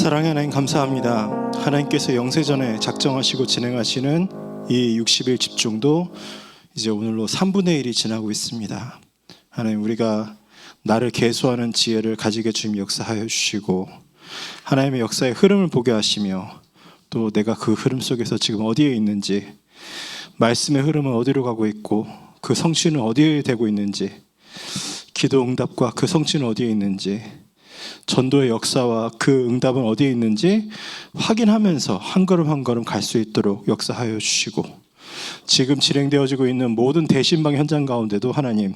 사랑의 하나님 감사합니다. 하나님께서 영세전에 작정하시고 진행하시는 이 60일 집중도 이제 오늘로 3분의 1이 지나고 있습니다. 하나님, 우리가 나를 계수하는 지혜를 가지게 주님 역사하여 주시고 하나님의 역사의 흐름을 보게 하시며 또 내가 그 흐름 속에서 지금 어디에 있는지, 말씀의 흐름은 어디로 가고 있고 그 성취는 어디에 되고 있는지, 기도 응답과 그 성취는 어디에 있는지, 전도의 역사와 그 응답은 어디에 있는지 확인하면서 한 걸음 한 걸음 갈 수 있도록 역사하여 주시고, 지금 진행되어지고 있는 모든 대신방 현장 가운데도 하나님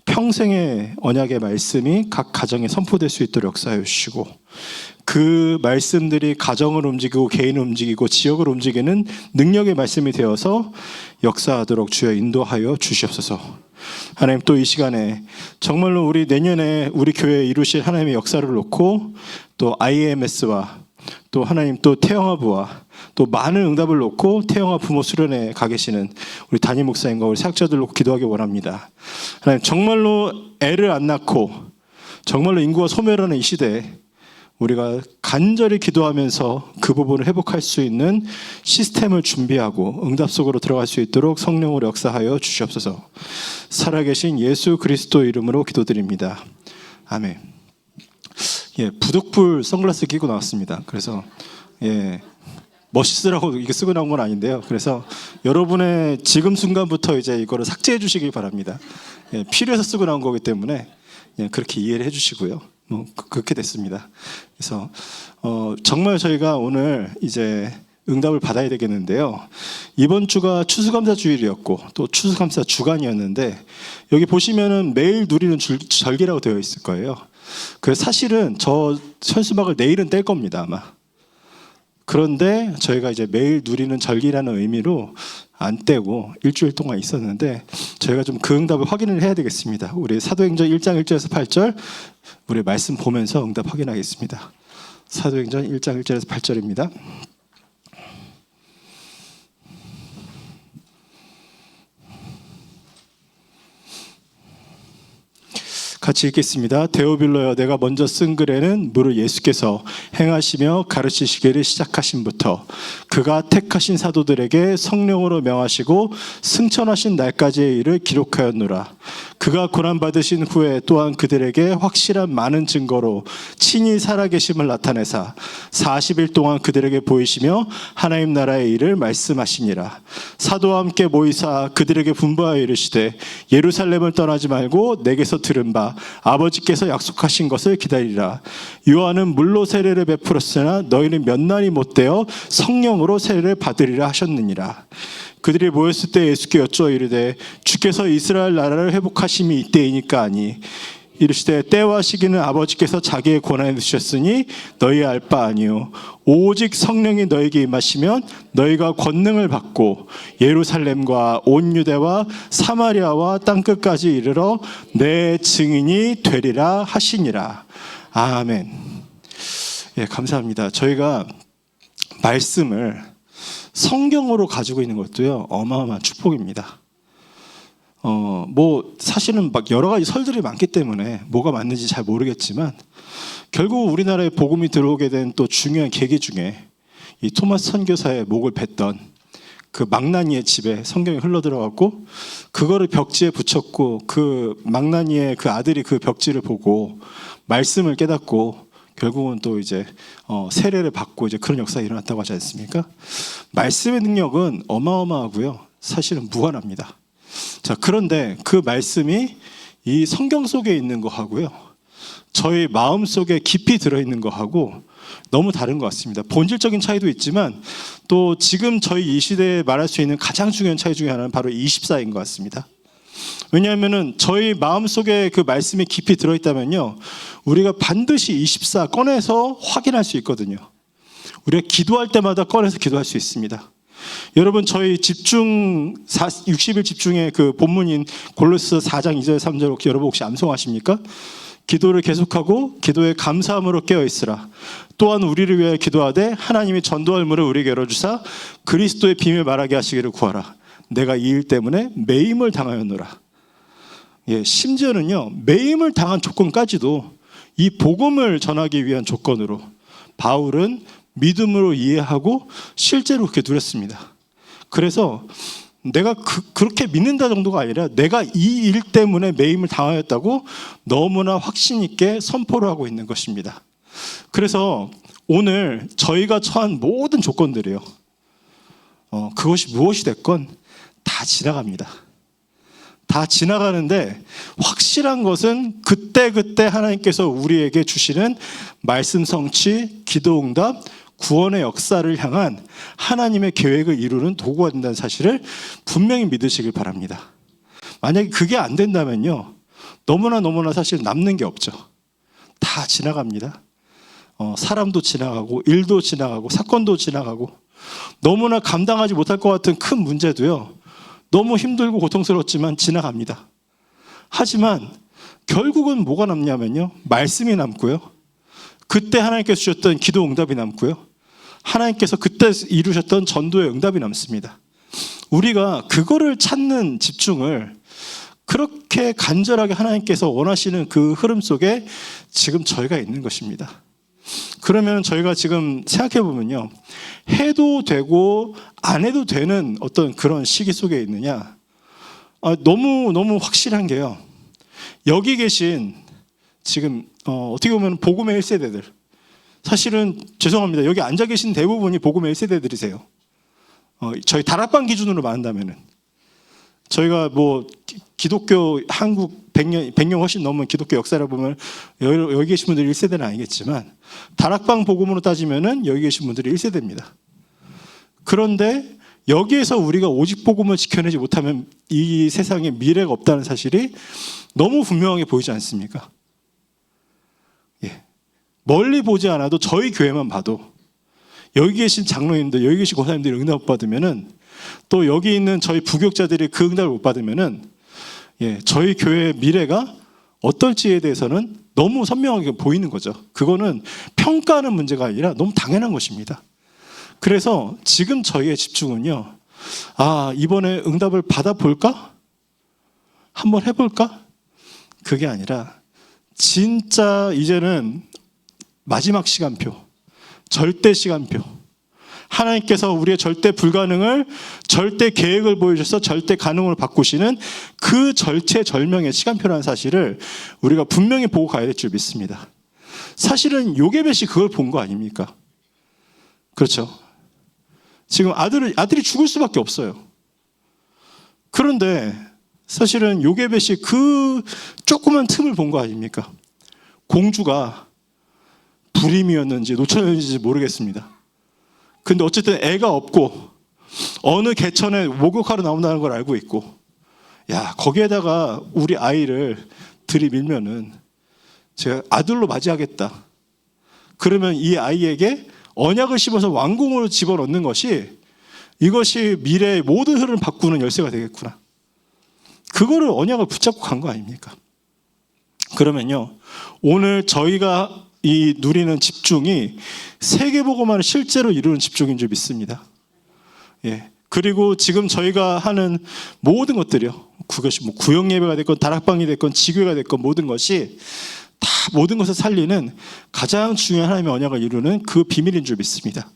평생의 언약의 말씀이 각 가정에 선포될 수 있도록 역사하여 주시고, 그 말씀들이 가정을 움직이고 개인을 움직이고 지역을 움직이는 능력의 말씀이 되어서 역사하도록 주여 인도하여 주시옵소서. 하나님, 또 이 시간에 정말로 우리 내년에 우리 교회에 이루실 하나님의 역사를 놓고 또 IMS와 또 하나님 또 태영아부와 또 많은 응답을 놓고 태영아 부모 수련회 가 계시는 우리 담임 목사님과 우리 사역자들 놓고 기도하기 원합니다. 하나님, 정말로 애를 안 낳고 정말로 인구가 소멸하는 이 시대에 우리가 간절히 기도하면서 그 부분을 회복할 수 있는 시스템을 준비하고 응답 속으로 들어갈 수 있도록 성령으로 역사하여 주시옵소서. 살아계신 예수 그리스도 이름으로 기도드립니다. 아멘. 부득불 선글라스 끼고 나왔습니다. 그래서 멋있으라고 이게 쓰고 나온 건 아닌데요. 그래서 여러분의 지금 순간부터 이제 이거를 삭제해 주시기 바랍니다. 필요해서 쓰고 나온 거기 때문에 그렇게 이해를 해주시고요. 그렇게 됐습니다. 그래서 정말 저희가 오늘 이제 응답을 받아야 되겠는데요. 이번 주가 추수감사 주일이었고 또 추수감사 주간이었는데, 여기 보시면은 매일 누리는 절기라고 되어 있을 거예요. 그래서 사실은 저 현수막을 내일은 뗄 겁니다, 아마. 그런데 저희가 이제 매일 누리는 절기라는 의미로 안 떼고 일주일 동안 있었는데, 저희가 좀 그 응답을 확인을 해야 되겠습니다. 우리 사도행전 1장 1절에서 8절 우리 말씀 보면서 응답 확인하겠습니다. 사도행전 1장 1절에서 8절입니다. 같이 읽겠습니다. 데오빌로여, 내가 먼저 쓴 글에는 무릇 예수께서 행하시며 가르치시기를 시작하신부터 그가 택하신 사도들에게 성령으로 명하시고 승천하신 날까지의 일을 기록하였노라. 그가 고난받으신 후에 또한 그들에게 확실한 많은 증거로 친히 살아계심을 나타내사 40일 동안 그들에게 보이시며 하나님 나라의 일을 말씀하시니라. 사도와 함께 모이사 그들에게 분부하여 이르시되 예루살렘을 떠나지 말고 내게서 들은 바 아버지께서 약속하신 것을 기다리라. 요한은 물로 세례를 베풀었으나 너희는 몇 날이 못되어 성령으로 세례를 받으리라 하셨느니라. 그들이 모였을 때 예수께 여쭈어 이르되 주께서 이스라엘 나라를 회복하심이 이때이니까 아니, 이르시되 때와 시기는 아버지께서 자기의 권한에 두셨으니 너희 알 바 아니요 오직 성령이 너에게 임하시면 너희가 권능을 받고 예루살렘과 온 유대와 사마리아와 땅끝까지 이르러 내 증인이 되리라 하시니라. 아멘. 감사합니다. 저희가 말씀을 성경으로 가지고 있는 것도요, 어마어마한 축복입니다. 사실은 막 여러 가지 설들이 많기 때문에 뭐가 맞는지 잘 모르겠지만, 결국 우리나라에 복음이 들어오게 된 또 중요한 계기 중에 이 토마스 선교사의 목을 뱉던 그 망나니의 집에 성경이 흘러들어갔고, 그거를 벽지에 붙였고, 그 망나니의 그 아들이 그 벽지를 보고 말씀을 깨닫고 결국은 또 이제 세례를 받고 이제 그런 역사가 일어났다고 하지 않습니까? 말씀의 능력은 어마어마하고요, 사실은 무한합니다. 자, 그런데 그 말씀이 이 성경 속에 있는 거하고요, 저희 마음 속에 깊이 들어있는 거하고 너무 다른 것 같습니다. 본질적인 차이도 있지만 또 지금 저희 이 시대에 말할 수 있는 가장 중요한 차이 중에 하나는 바로 24인 것 같습니다. 왜냐하면 저희 마음 속에 그 말씀이 깊이 들어있다면요, 우리가 반드시 24 꺼내서 확인할 수 있거든요. 우리가 기도할 때마다 꺼내서 기도할 수 있습니다. 여러분, 저희 60일 집중의 그 본문인 골로새 4장 2절 3절 여러분 혹시 암송하십니까? 기도를 계속하고 기도에 감사함으로 깨어있으라. 또한 우리를 위하여 기도하되 하나님이 전도할 문을 우리에게 열어주사 그리스도의 비밀 말하게 하시기를 구하라. 내가 이 일 때문에 매임을 당하였노라. 심지어는요, 매임을 당한 조건까지도 이 복음을 전하기 위한 조건으로 바울은 믿음으로 이해하고 실제로 그렇게 누렸습니다. 그래서 내가 그렇게 믿는다 정도가 아니라 내가 이 일 때문에 매임을 당하였다고 너무나 확신 있게 선포를 하고 있는 것입니다. 그래서 오늘 저희가 처한 모든 조건들이요, 그것이 무엇이 됐건 다 지나갑니다. 다 지나가는데 확실한 것은 그때그때 하나님께서 우리에게 주시는 말씀 성취, 기도 응답, 구원의 역사를 향한 하나님의 계획을 이루는 도구가 된다는 사실을 분명히 믿으시길 바랍니다. 만약에 그게 안 된다면요, 너무나 사실 남는 게 없죠. 다 지나갑니다. 사람도 지나가고 일도 지나가고 사건도 지나가고 너무나 감당하지 못할 것 같은 큰 문제도요, 너무 힘들고 고통스럽지만 지나갑니다. 하지만 결국은 뭐가 남냐면요, 말씀이 남고요, 그때 하나님께서 주셨던 기도 응답이 남고요, 하나님께서 그때 이루셨던 전도의 응답이 남습니다. 우리가 그거를 찾는 집중을 그렇게 간절하게 하나님께서 원하시는 그 흐름 속에 지금 저희가 있는 것입니다. 그러면 저희가 지금 생각해 보면요, 해도 되고 안 해도 되는 어떤 그런 시기 속에 있느냐? 너무 확실한 게요, 여기 계신 지금 어떻게 보면 복음의 1세대들, 사실은 죄송합니다, 여기 앉아 계신 대부분이 복음의 1세대들이세요. 저희 다락방 기준으로 말한다면은 저희가 뭐 기독교 한국 100년 훨씬 넘은 기독교 역사를 보면 여기 계신 분들이 1세대는 아니겠지만 다락방 복음으로 따지면은 여기 계신 분들이 1세대입니다. 그런데 여기에서 우리가 오직 복음을 지켜내지 못하면 이 세상에 미래가 없다는 사실이 너무 분명하게 보이지 않습니까? 예. 멀리 보지 않아도 저희 교회만 봐도 여기 계신 장로님들, 여기 계신 권사님들이 응답 못 받으면은, 또 여기 있는 저희 부교육자들이 그 응답을 못 받으면은, 저희 교회의 미래가 어떨지에 대해서는 너무 선명하게 보이는 거죠. 그거는 평가하는 문제가 아니라 너무 당연한 것입니다. 그래서 지금 저희의 집중은요, 이번에 응답을 받아볼까? 한번 해볼까? 그게 아니라 진짜 이제는 마지막 시간표, 절대 시간표, 하나님께서 우리의 절대 불가능을 절대 계획을 보여주셔서 절대 가능으로 바꾸시는 그 절체절명의 시간표라는 사실을 우리가 분명히 보고 가야 될 줄 믿습니다. 사실은 요게벳이 그걸 본 거 아닙니까? 그렇죠? 지금 아들이 죽을 수밖에 없어요. 그런데 사실은 요게벳이 그 조그만 틈을 본 거 아닙니까? 공주가 불임이었는지 노처녀였는지 모르겠습니다. 근데 어쨌든 애가 없고 어느 개천에 목욕하러 나온다는 걸 알고 있고, 거기에다가 우리 아이를 들이밀면은 제가 아들로 맞이하겠다. 그러면 이 아이에게 언약을 씹어서 왕궁으로 집어넣는 것이, 이것이 미래의 모든 흐름을 바꾸는 열쇠가 되겠구나. 그거를 언약을 붙잡고 간 거 아닙니까? 그러면요, 오늘 저희가 이 누리는 집중이 세계복음화를 실제로 이루는 집중인 줄 믿습니다. 그리고 지금 저희가 하는 모든 것들이요, 그것이 뭐 구역 예배가 됐건 다락방이 됐건 지교회가 됐건 모든 것이 다 모든 것을 살리는 가장 중요한 하나님의 언약을 이루는 그 비밀인 줄 믿습니다.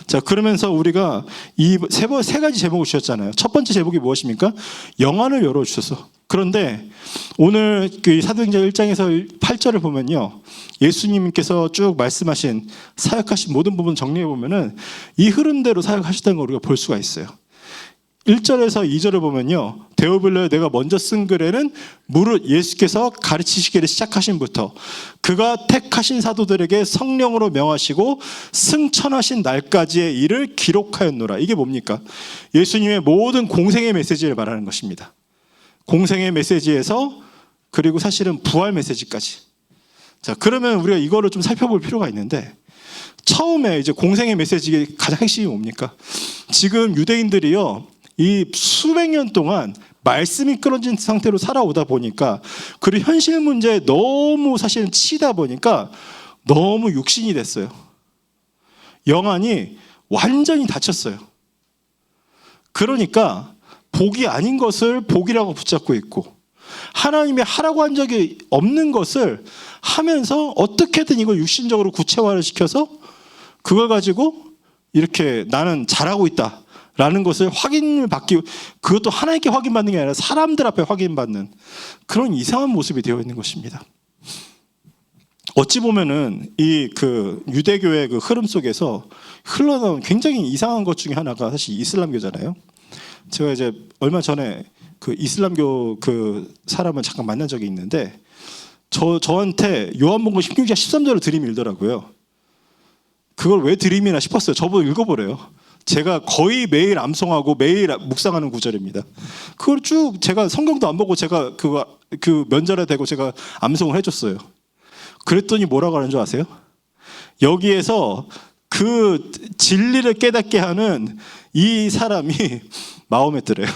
자, 그러면서 우리가 이 세 가지 제목을 주셨잖아요. 첫 번째 제목이 무엇입니까? 영안을 열어주셔서. 그런데 오늘 그 사도행전 1장에서 8절을 보면요, 예수님께서 쭉 말씀하신 사역하신 모든 부분 정리해 보면은 이 흐름대로 사역하셨다는 걸 우리가 볼 수가 있어요. 1절에서 2절을 보면요, 데오빌로에 내가 먼저 쓴 글에는 무릇 예수께서 가르치시기를 시작하신부터 그가 택하신 사도들에게 성령으로 명하시고 승천하신 날까지의 일을 기록하였노라. 이게 뭡니까? 예수님의 모든 공생의 메시지를 말하는 것입니다. 공생의 메시지에서 그리고 사실은 부활 메시지까지. 자, 그러면 우리가 이거를 좀 살펴볼 필요가 있는데, 처음에 이제 공생의 메시지의 가장 핵심이 뭡니까? 지금 유대인들이요, 이 수백 년 동안 말씀이 끊어진 상태로 살아오다 보니까, 그리고 현실 문제에 너무 사실은 치다 보니까 너무 육신이 됐어요. 영안이 완전히 닫혔어요. 그러니까 복이 아닌 것을 복이라고 붙잡고 있고, 하나님이 하라고 한 적이 없는 것을 하면서 어떻게든 이걸 육신적으로 구체화를 시켜서 그걸 가지고 이렇게 나는 잘하고 있다라는 것을 확인을 받기, 그것도 하나님께 확인받는 게 아니라 사람들 앞에 확인받는 그런 이상한 모습이 되어 있는 것입니다. 어찌 보면은 이 그 유대교의 그 흐름 속에서 흘러나온 굉장히 이상한 것 중에 하나가 사실 이슬람교잖아요. 제가 이제 얼마 전에 그 이슬람교 그 사람을 잠깐 만난 적이 있는데 저한테 요한복음 16장 13절을 들이밀 읽더라고요. 그걸 왜 들이미나 싶었어요. 저보고 읽어보래요. 제가 거의 매일 암송하고 매일 묵상하는 구절입니다. 그걸 쭉 제가 성경도 안 보고 제가 그 면전에 대고 제가 암송을 해줬어요. 그랬더니 뭐라고 하는 줄 아세요? 여기에서 그 진리를 깨닫게 하는 이 사람이 마음에 들어요.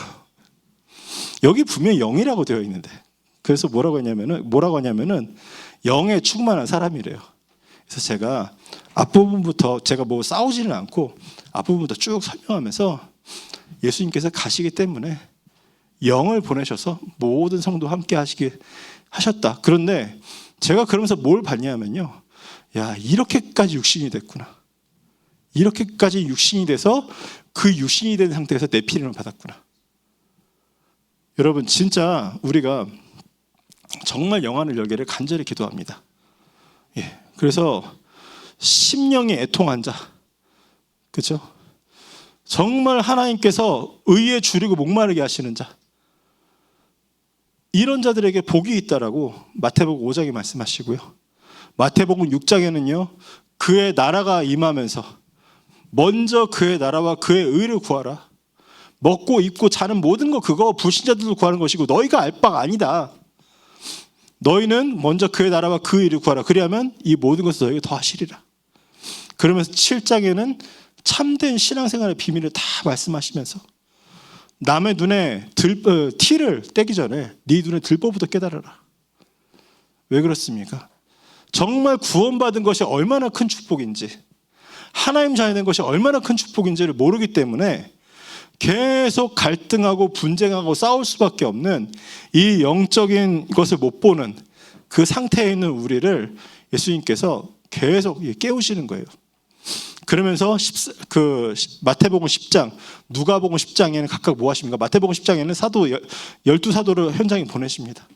여기 분명히 영이라고 되어 있는데, 그래서 뭐라고 하냐면은 영에 충만한 사람이래요. 그래서 제가 앞부분부터 제가 뭐 싸우지는 않고 앞부분부터 쭉 설명하면서 예수님께서 가시기 때문에 영을 보내셔서 모든 성도 함께 하셨다. 그런데 제가 그러면서 뭘 봤냐면요, 야, 이렇게까지 육신이 됐구나. 이렇게까지 육신이 돼서 그 육신이 된 상태에서 내 피를 받았구나. 여러분, 진짜 우리가 정말 영안을 열기를 간절히 기도합니다. 예, 그래서 심령이 애통한 자, 그렇죠? 정말 하나님께서 의에 줄이고 목마르게 하시는 자, 이런 자들에게 복이 있다라고 마태복음 5장에 말씀하시고요. 마태복음 6장에는요, 그의 나라가 임하면서 먼저 그의 나라와 그의 의를 구하라. 먹고 입고 자는 모든 거 그거 불신자들도 구하는 것이고 너희가 알 바가 아니다. 너희는 먼저 그의 나라와 그 의를 구하라. 그리하면 이 모든 것을 너희에게 더하시리라. 그러면서 7장에는 참된 신앙생활의 비밀을 다 말씀하시면서 남의 눈에 티를 떼기 전에 네 눈에 들보부터 깨달아라. 왜 그렇습니까? 정말 구원받은 것이 얼마나 큰 축복인지, 하나님 자녀 된 것이 얼마나 큰 축복인지를 모르기 때문에 계속 갈등하고 분쟁하고 싸울 수밖에 없는 이 영적인 것을 못 보는 그 상태에 있는 우리를 예수님께서 계속 깨우시는 거예요. 그러면서 마태복음 10장, 누가복음 10장에는 각각 뭐 하십니까? 마태복음 10장에는 12사도를 현장에 보내십니다.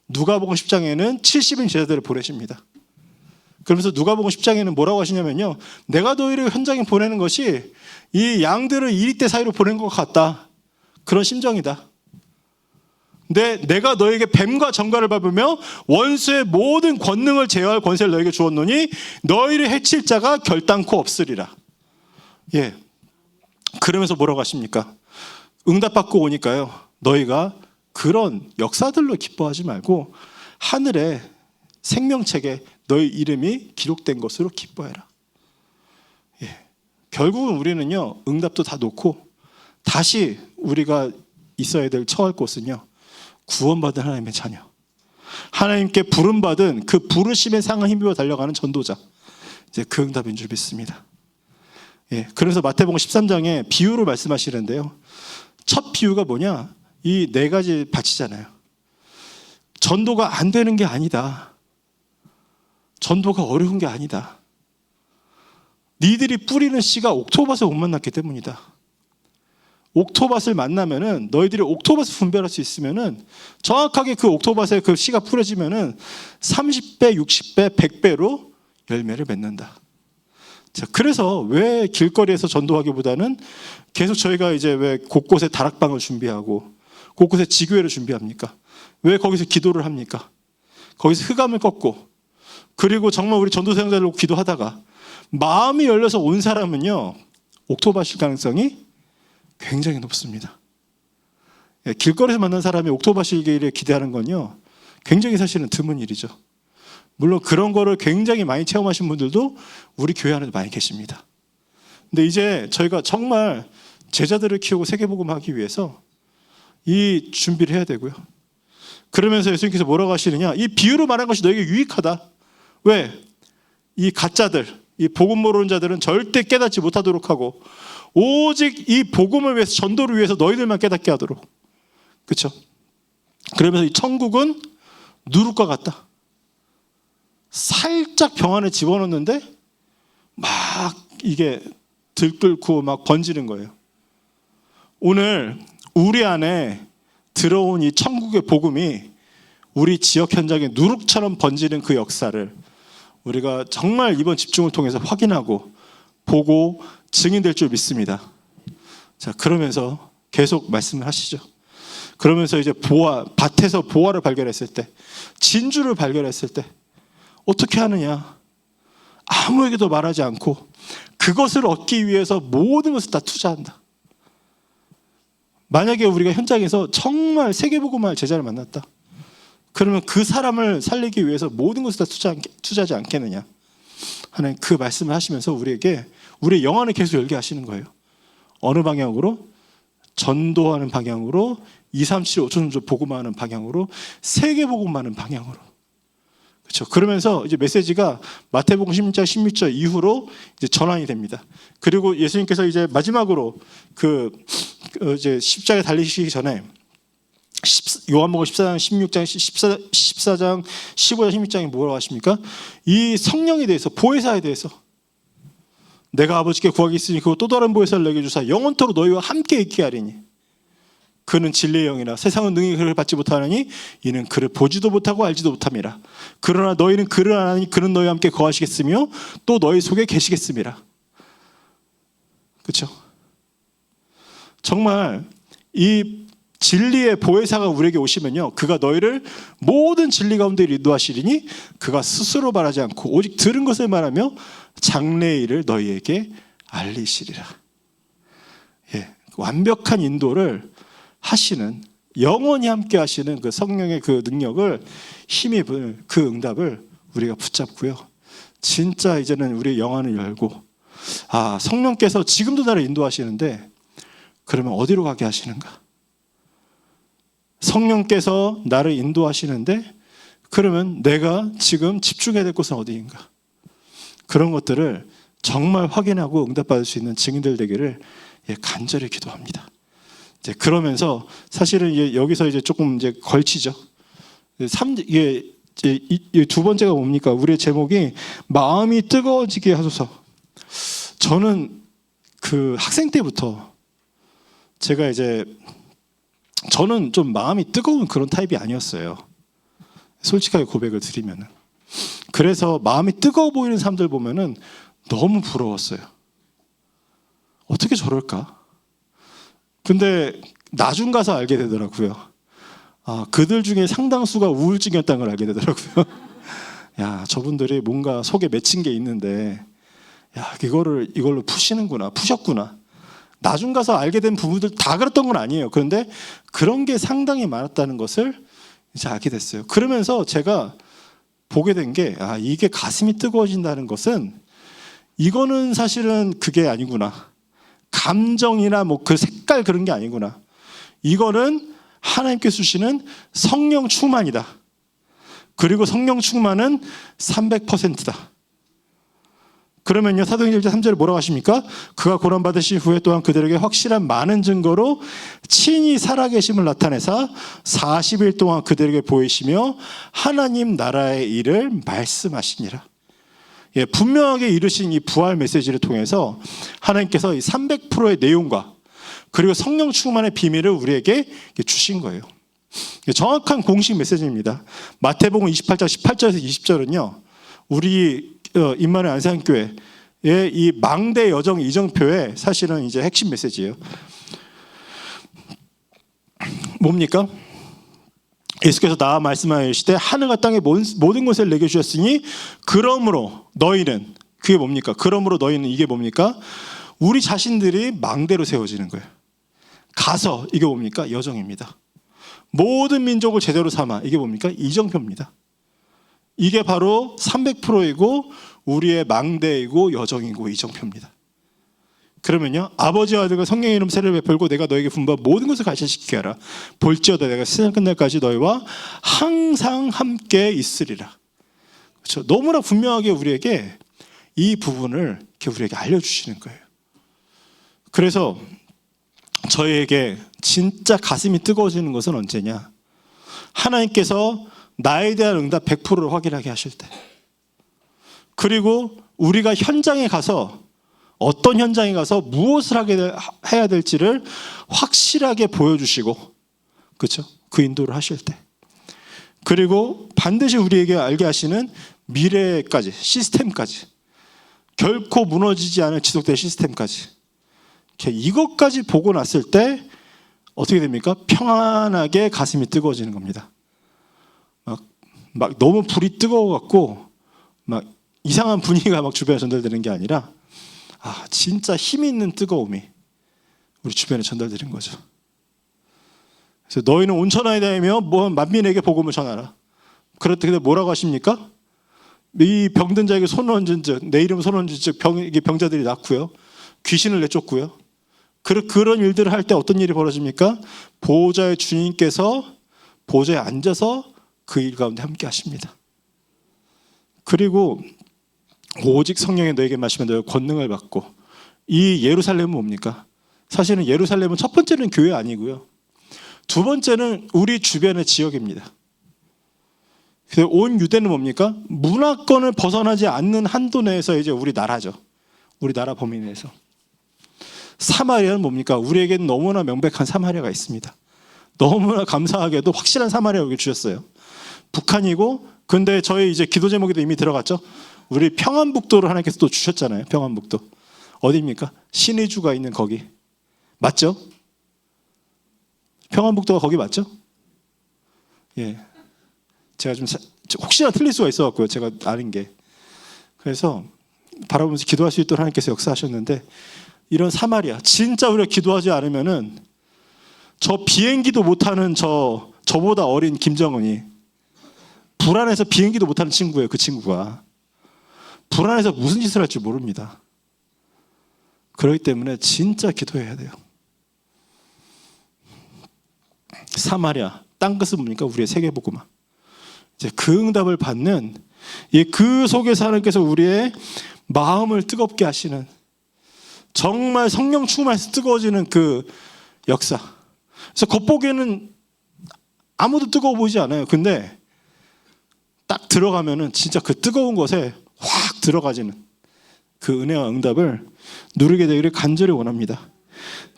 누가복음 10장에는 70인 제자들을 보내십니다. 그러면서 누가복음 10장에는 뭐라고 하시냐면요, 내가 너희를 현장에 보내는 것이 이 양들을 이리떼 사이로 보낸 것 같다. 그런 심정이다. 근데 내가 너에게 뱀과 정갈을 밟으며 원수의 모든 권능을 제어할 권세를 너에게 주었노니 너희를 해칠 자가 결단코 없으리라. 예. 그러면서 뭐라고 하십니까? 응답받고 오니까요, 너희가 그런 역사들로 기뻐하지 말고 하늘의 생명책에 너희 이름이 기록된 것으로 기뻐해라. 예. 결국은 우리는요, 응답도 다 놓고 다시 우리가 있어야 될 처할 곳은요, 구원받은 하나님의 자녀, 하나님께 부름받은 그 부르심의 상을 힘입어 달려가는 전도자, 이제 그 응답인 줄 믿습니다. 예, 그래서 마태복음 13장에 비유를 말씀하시는데요, 첫 비유가 뭐냐, 이 4가지 밭이잖아요. 전도가 안 되는 게 아니다. 전도가 어려운 게 아니다. 니들이 뿌리는 씨가 옥토밭을 못 만났기 때문이다. 옥토밭을 만나면은 너희들이 옥토밭을 분별할 수 있으면은 정확하게 그 옥토밭에 그 씨가 뿌려지면은 30배, 60배, 100배로 열매를 맺는다. 자, 그래서 왜 길거리에서 전도하기보다는 계속 저희가 이제 왜 곳곳에 다락방을 준비하고 곳곳에 지교회를 준비합니까? 왜 거기서 기도를 합니까? 거기서 흑암을 꺾고, 그리고 정말 우리 전도사역자로 기도하다가 마음이 열려서 온 사람은요, 옥토밭일 가능성이 굉장히 높습니다. 예, 길거리에서 만난 사람이 옥토밭이기를 기대하는 건요, 굉장히 사실은 드문 일이죠. 물론 그런 거를 굉장히 많이 체험하신 분들도 우리 교회 안에도 많이 계십니다. 근데 이제 저희가 정말 제자들을 키우고 세계복음하기 위해서 이 준비를 해야 되고요. 그러면서 예수님께서 뭐라고 하시느냐, 이 비유로 말한 것이 너에게 유익하다. 왜? 이 가짜들, 이 복음 모르는 자들은 절대 깨닫지 못하도록 하고 오직 이 복음을 위해서, 전도를 위해서 너희들만 깨닫게 하도록. 그렇죠? 그러면서 이 천국은 누룩과 같다. 살짝 병 안에 집어넣는데 막 이게 들끓고 막 번지는 거예요. 오늘 우리 안에 들어온 이 천국의 복음이 우리 지역 현장에 누룩처럼 번지는 그 역사를 우리가 정말 이번 집중을 통해서 확인하고 보고 증인될 줄 믿습니다. 자, 그러면서 계속 말씀을 하시죠. 그러면서 이제 밭에서 보화를 발견했을 때, 진주를 발견했을 때 어떻게 하느냐? 아무에게도 말하지 않고 그것을 얻기 위해서 모든 것을 다 투자한다. 만약에 우리가 현장에서 정말 세계복음화의 제자를 만났다. 그러면 그 사람을 살리기 위해서 모든 것을 다 투자하지 않겠느냐? 하나님 그 말씀을 하시면서 우리에게 우리의 영안을 계속 열게 하시는 거예요. 어느 방향으로? 전도하는 방향으로, 2, 3, 7, 5천 복음화하는 방향으로, 세계복음화하는 방향으로. 그렇죠. 그러면서 이제 메시지가 마태복음 16장 16절 이후로 이제 전환이 됩니다. 그리고 예수님께서 이제 마지막으로 이제 십자가에 달리시기 전에 요한복음 14장 16장 14장 15장 16장에 뭐라고 하십니까? 이 성령에 대해서, 보혜사에 대해서 내가 아버지께 구하겠으니 그거 또 다른 보혜사를 내게 주사 영원토록 너희와 함께 있게 하리니 그는 진리의 영이라 세상은 능히 그를 받지 못하느니 이는 그를 보지도 못하고 알지도 못함이라. 그러나 너희는 그를 아나니 그는 너희와 함께 거하시겠으며 또 너희 속에 계시겠음이라. 그렇죠? 정말 이 진리의 보혜사가 우리에게 오시면요, 그가 너희를 모든 진리 가운데 인도하시리니 그가 스스로 말하지 않고 오직 들은 것을 말하며 장래의 일을 너희에게 알리시리라. 예, 완벽한 인도를 하시는, 영원히 함께 하시는 그 성령의 그 능력을 힘입을 그 응답을 우리가 붙잡고요, 진짜 이제는 우리의 영안을 열고, 아, 성령께서 지금도 나를 인도하시는데 그러면 어디로 가게 하시는가? 성령께서 나를 인도하시는데 그러면 내가 지금 집중해야 될 곳은 어디인가? 그런 것들을 정말 확인하고 응답받을 수 있는 증인들 되기를 간절히 기도합니다. 이제 그러면서 사실은 이제 여기서 이제 조금 이제 걸치죠. 이게 두 번째가 뭡니까? 우리의 제목이 마음이 뜨거워지게 하소서. 저는 그 학생 때부터 저는 좀 마음이 뜨거운 그런 타입이 아니었어요. 솔직하게 고백을 드리면은. 그래서 마음이 뜨거워 보이는 사람들 보면은 너무 부러웠어요. 어떻게 저럴까? 근데 나중 가서 알게 되더라고요. 아, 그들 중에 상당수가 우울증이었다는 걸 알게 되더라고요. 야, 저분들이 뭔가 속에 맺힌 게 있는데, 야, 이걸로 푸셨구나. 나중 가서 알게 된 부분들 다 그랬던 건 아니에요. 그런데 그런 게 상당히 많았다는 것을 이제 알게 됐어요. 그러면서 제가 보게 된 게, 아, 이게 가슴이 뜨거워진다는 것은 이거는 사실은 그게 아니구나. 감정이나 뭐 그 색깔 그런 게 아니구나. 이거는 하나님께서 주시는 성령 충만이다. 그리고 성령 충만은 300%다. 그러면요, 사도행전 1장 3절에 뭐라고 하십니까? 그가 고난받으신 후에 또한 그들에게 확실한 많은 증거로 친히 살아계심을 나타내사 40일 동안 그들에게 보이시며 하나님 나라의 일을 말씀하시니라. 예, 분명하게 이루신 이 부활 메시지를 통해서 하나님께서 이 300%의 내용과 그리고 성령 충만의 비밀을 우리에게 주신 거예요. 정확한 공식 메시지입니다. 마태복음 28장 18절에서 20절은요, 우리 임마누엘 안산교회의 이 망대 여정 이정표의 사실은 이제 핵심 메시지예요. 뭡니까? 예수께서 나와 말씀하시되 하늘과 땅의 모든 것을 내게 주셨으니 그러므로 너희는, 그게 뭡니까? 그러므로 너희는, 이게 뭡니까? 우리 자신들이 망대로 세워지는 거예요. 가서, 이게 뭡니까? 여정입니다. 모든 민족을 제대로 삼아, 이게 뭡니까? 이정표입니다. 이게 바로 300%이고 우리의 망대이고 여정이고 이정표입니다. 그러면요, 아버지와 아들과 성령의 이름 세례를 베풀고 내가 너에게 분부한 모든 것을 가르치시게 하라. 볼지어다 내가 세상 끝날까지 너희와 항상 함께 있으리라. 그렇죠? 너무나 분명하게 우리에게 이 부분을 이렇게 우리에게 알려주시는 거예요. 그래서 저희에게 진짜 가슴이 뜨거워지는 것은 언제냐? 하나님께서 나에 대한 응답 100%를 확인하게 하실 때, 그리고 우리가 현장에 가서 어떤 현장에 가서 무엇을 해야 될지를 확실하게 보여주시고, 그렇죠? 그 인도를 하실 때, 그리고 반드시 우리에게 알게 하시는 미래까지, 시스템까지, 결코 무너지지 않을 지속될 시스템까지, 이것까지 보고 났을 때 어떻게 됩니까? 평안하게 가슴이 뜨거워지는 겁니다. 막 너무 불이 뜨거워갖고 막 이상한 분위기가 막 주변에 전달되는 게 아니라, 진짜 힘 있는 뜨거움이 우리 주변에 전달되는 거죠. 그래서 너희는 온 천하에 다니며 만민에게 복음을 전하라. 그런데 뭐라고 하십니까? 이 병든 자에게 손을 얹은 즉, 내 이름 손을 얹은 즉 병자들이 낫고요, 귀신을 내쫓고요. 그런 일들을 할 때 어떤 일이 벌어집니까? 보호자의 주님께서 보호자에 앉아서 그 일 가운데 함께 하십니다. 그리고 오직 성령이 너에게 마시면 너희가 권능을 받고, 이 예루살렘은 뭡니까? 사실은 예루살렘은 첫 번째는 교회 아니고요, 두 번째는 우리 주변의 지역입니다. 그래서 온 유대는 뭡니까? 문화권을 벗어나지 않는 한도 내에서 이제 우리 나라죠. 우리 나라 범위 내에서. 사마리아는 뭡니까? 우리에게는 너무나 명백한 사마리아가 있습니다. 너무나 감사하게도 확실한 사마리아를 주셨어요. 북한이고, 근데 저희 이제 기도 제목에도 이미 들어갔죠. 우리 평안북도를 하나님께서 또 주셨잖아요. 평안북도 어디입니까? 신의주가 있는 거기 맞죠? 평안북도가 거기 맞죠? 예, 제가 좀 혹시나 틀릴 수가 있어갖고요, 제가 아는 게. 그래서 바라보면서 기도할 수 있도록 하나님께서 역사하셨는데, 이런 사마리아, 진짜 우리가 기도하지 않으면은 저 비행기도 못하는 저보다 어린 김정은이, 불안해서 비행기도 못하는 친구예요. 그 친구가 불안해서 무슨 짓을 할지 모릅니다. 그렇기 때문에 진짜 기도해야 돼요. 사마리아, 땅 끝은 뭡니까? 우리의 세계복음화. 이제 그 응답을 받는, 그 속에서 하나님께서 우리의 마음을 뜨겁게 하시는, 정말 성령 충만해서 뜨거워지는 그 역사. 그래서 겉보기에는 아무도 뜨거워 보이지 않아요. 근데 딱 들어가면은 진짜 그 뜨거운 것에 확 들어가지는 그 은혜와 응답을 누리게 되기를 간절히 원합니다.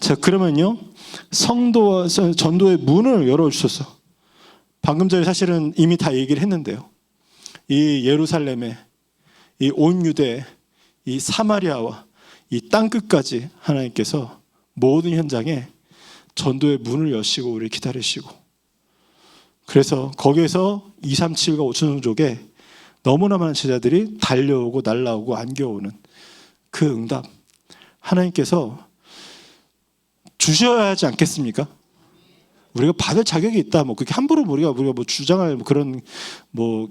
자, 그러면요, 성도와 전도의 문을 열어주셔서, 방금 전에 사실은 이미 다 얘기를 했는데요, 이 예루살렘에, 이 온 유대, 이 사마리아와 이 땅끝까지 하나님께서 모든 현장에 전도의 문을 여시고 우리를 기다리시고, 그래서 거기에서 237과 5천 종족에 너무나 많은 제자들이 달려오고 날라오고 안겨오는 그 응답, 하나님께서 주셔야 하지 않겠습니까? 우리가 받을 자격이 있다, 그렇게 함부로 우리가 주장할 그런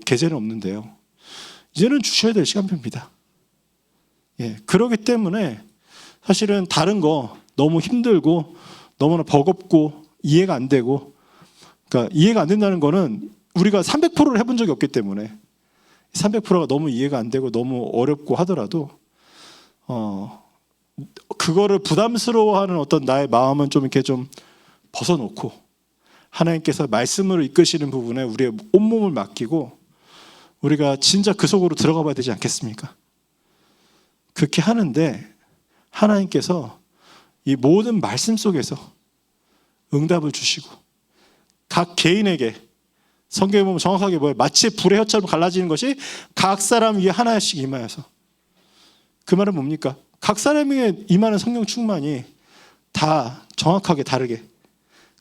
계제는 없는데요, 이제는 주셔야 될 시간표입니다. 예, 그렇기 때문에 사실은 다른 거 너무 힘들고 너무나 버겁고 이해가 안 되고, 그러니까 이해가 안 된다는 거는 우리가 300%를 해본 적이 없기 때문에 300%가 너무 이해가 안 되고 너무 어렵고 하더라도 그거를 부담스러워하는 어떤 나의 마음은 좀 이렇게 좀 벗어놓고, 하나님께서 말씀으로 이끄시는 부분에 우리의 온몸을 맡기고 우리가 진짜 그 속으로 들어가 봐야 되지 않겠습니까? 그렇게 하는데 하나님께서 이 모든 말씀 속에서 응답을 주시고, 각 개인에게, 성경에 보면 정확하게 마치 불의 혀처럼 갈라지는 것이 각 사람 위에 하나씩 임하여서, 그 말은 뭡니까? 각 사람에게 임하는 성령 충만이 다 정확하게 다르게,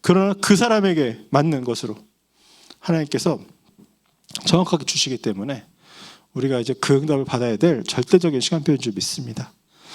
그러나 그 사람에게 맞는 것으로 하나님께서 정확하게 주시기 때문에 우리가 이제 그 응답을 받아야 될 절대적인 시간표인 줄 믿습니다.